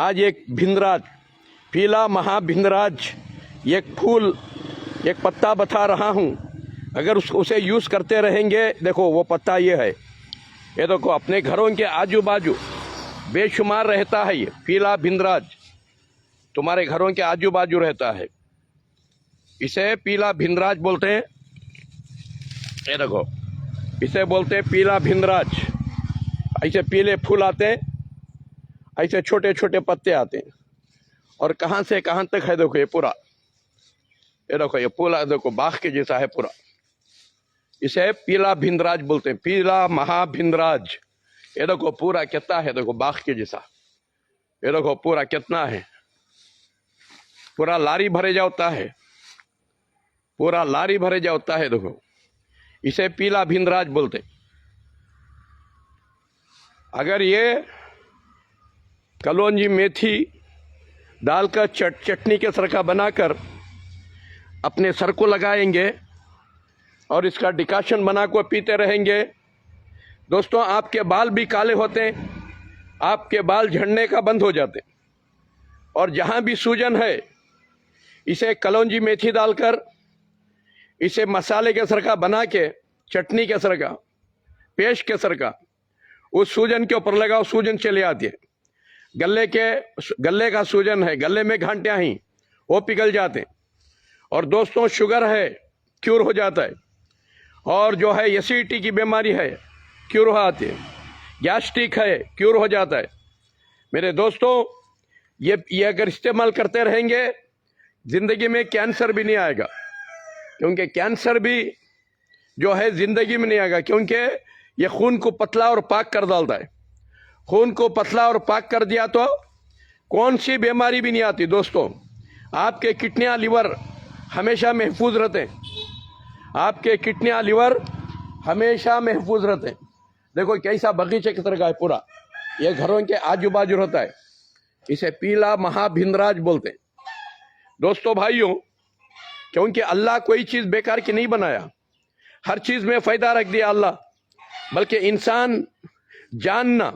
आज एक भिंदराज, पीला महाभिंदराज, एक फूल, एक पत्ता बता रहा हूँ। अगर उसे यूज़ करते रहेंगे, देखो वो पत्ता ये है, ये देखो अपने घरों के आजू बाजू बेशुमार रहता है। ये पीला भिंदराज तुम्हारे घरों के आजू बाजू रहता है, इसे पीला भिंदराज बोलते हैं। ये देखो, इसे बोलते हैं पीला भिंदराज। ऐसे पीले फूल आते हैं, ऐसे छोटे छोटे पत्ते आते हैं, और कहाँ से कहाँ तक है देखो ये पूरा। ये देखो ये पूरा देखो बाग के जैसा है पूरा। इसे पीला भिंदराज बोलते हैं, पीला महाभिंदराज। ये देखो पूरा कितना है, देखो बाग के जैसा। ये देखो पूरा कितना है, पूरा लारी भरे जाता है, पूरा लारी भरे जाता है। देखो इसे पीला भिंदराज बोलते। अगर ये कलौंजी मेथी डालकर चटनी के सर का बनाकर अपने सर को लगाएंगे और इसका डिकाशन बनाकर पीते रहेंगे, दोस्तों आपके बाल भी काले होते हैं, आपके बाल झड़ने का बंद हो जाते। और जहाँ भी सूजन है, इसे कलौंजी मेथी डालकर इसे मसाले के सर का बना के, चटनी के सर का, पेस्ट के सर का उस सूजन के ऊपर लगाओ, सूजन चली आती है। गले का सूजन है, गले में घंटियाँ ही वो पिघल जाते हैं। और दोस्तों शुगर है, क्यूर हो जाता है। और जो है एसिडिटी की बीमारी है, क्यूर हो आती है। गैस्ट्रिक है, क्यूर हो जाता है। मेरे दोस्तों ये अगर इस्तेमाल करते रहेंगे, जिंदगी में कैंसर भी नहीं आएगा। क्योंकि कैंसर भी जो है जिंदगी में नहीं आएगा, क्योंकि ये खून को पतला और पाक कर डालता है। खून को पतला और पाक कर दिया तो कौन सी बीमारी भी नहीं आती। दोस्तों आपके किडनियाँ लिवर हमेशा महफूज रहते हैं, आपके किडनियाँ लिवर हमेशा महफूज रहते हैं। देखो कैसा बगीचे की तरह का है पूरा, ये घरों के आजू बाजू रहता है। इसे पीला महाभिंदराज बोलते हैं। दोस्तों भाइयों, क्योंकि अल्लाह कोई चीज़ बेकार की नहीं बनाया, हर चीज़ में फ़ायदा रख दिया अल्लाह। बल्कि इंसान जानना